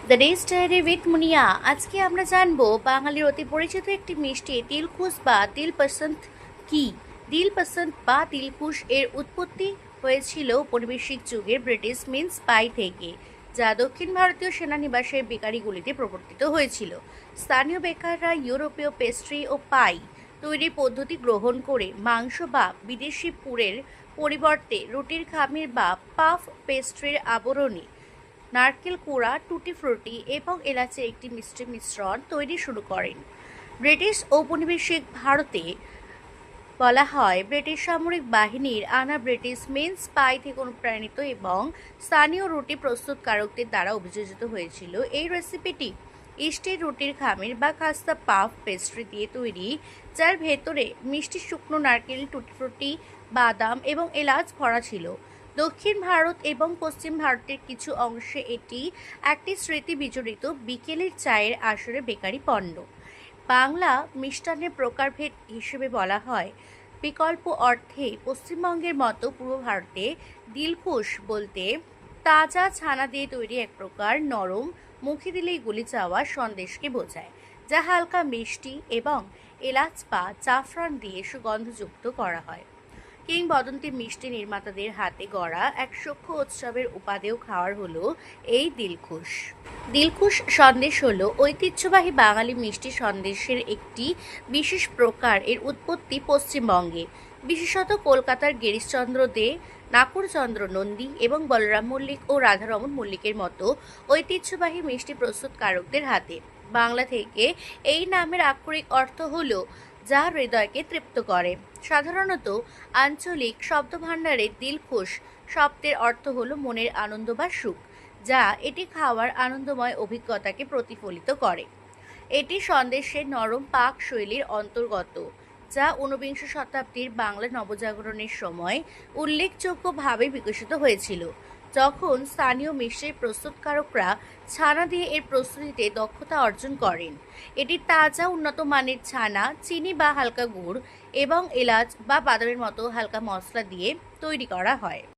The days diary with মুনিয়া। আজকে আমরা জানবো বাঙালির অতি পরিচিত একটি মিষ্টি দিলখুশ বা দিলপসন্দ কি। দিলপসন্দ বা দিলখুশ এর উৎপত্তি হয়েছিল ঔপনিবেশিক যুগের ব্রিটিশ মিন্স পাই থেকে, যা দক্ষিণ ভারতীয় সেনানিবাসের বেকারিগুলিতে প্রবর্তিত হয়েছিল। স্থানীয় বেকাররা ইউরোপীয় পেস্ট্রি ও পাই তৈরির পদ্ধতি গ্রহণ করে মাংস বা বিদেশি পুরের পরিবর্তে রুটির খামির বা পাফ পেস্ট্রির আবরণী, নারকেল কুড়া, টুটি ফ্রুটি এবং এলাচের একটি মিষ্টি মিশ্রণ তৈরি শুরু করেন। ব্রিটিশ ঔপনিবেশিক ভারতে বলা হয় ব্রিটিশ সামরিক বাহিনীর আনা ব্রিটিশ মিন্স পাই থেকে অনুপ্রাণিত এবং স্থানীয় রুটি প্রস্তুতকারকদের দ্বারা অভিযোজিত হয়েছিল। এই রেসিপিটি ইস্টের রুটির খামির বা খাস্তা পাফ পেস্ট্রি দিয়ে তৈরি, যার ভেতরে মিষ্টি শুকনো নারকেল, টুটি ফ্রুটি, বাদাম এবং এলাচ ভরা ছিল। দক্ষিণ ভারত এবং পশ্চিম ভারতের কিছু অংশে এটি একটি স্মৃতি বিজড়িত বিকেলের চায়ের আসরে বেকারি পণ্য। বাংলা মিষ্টান্নের প্রকারভেদ হিসেবে বলা হয় বিকল্প অর্থে পশ্চিমবঙ্গের মতো পূর্ব ভারতে দিলখুশ বলতে তাজা ছানা দিয়ে তৈরি এক প্রকার নরম, মুখে দিলেই গলে যাওয়া সন্দেশকে বোঝায়, যা হালকা মিষ্টি এবং এলাচ বা জাফরান দিয়ে সুগন্ধযুক্ত করা হয়। কিংবদন্তি মিষ্টি নির্মাতাদের হাতে গড়া এক সূক্ষ্ম উৎসবের উপাদেয় খাওয়ার হলো এই দিলখুশ। দিলখুশ সন্দেশ হলো ঐতিহ্যবাহী বাঙালি মিষ্টি সন্দেশের একটি বিশেষ প্রকার। এর উৎপত্তি পশ্চিমবঙ্গে, বিশেষত কলকাতার গিরিশচন্দ্র দে, নাকুরচন্দ্র নন্দী এবং বলরাম মল্লিক ও রাধারমণ মল্লিকের মতো ঐতিহ্যবাহী মিষ্টি প্রস্তুতকারকদের হাতে। বাংলা থেকে এই নামের আক্ষরিক অর্থ হলো যা হৃদয়কে তৃপ্ত করে। সাধারণত আঞ্চলিক শব্দভাণ্ডারে দিলখুশ শব্দের অর্থ হলো মনের আনন্দ বা সুখ, যা এটি খাওয়ার আনন্দময় অভিজ্ঞতাকে প্রতিফলিত করে। এটি সন্দেশের নরম পাক শৈলীর অন্তর্গত, যা ঊনবিংশ শতাব্দীর বাংলা নবজাগরণের সময় উল্লেখযোগ্যভাবে বিকশিত হয়েছিল, যখন স্থানীয় মিষ্টির প্রস্তুতকারকরা ছানা দিয়ে এর প্রস্তুতিতে দক্ষতা অর্জন করেন। এটি তাজা উন্নত মানের ছানা, চিনি বা হালকা গুড় এবং এলাচ বা বাদামের মতো হালকা মশলা দিয়ে তৈরি করা হয়।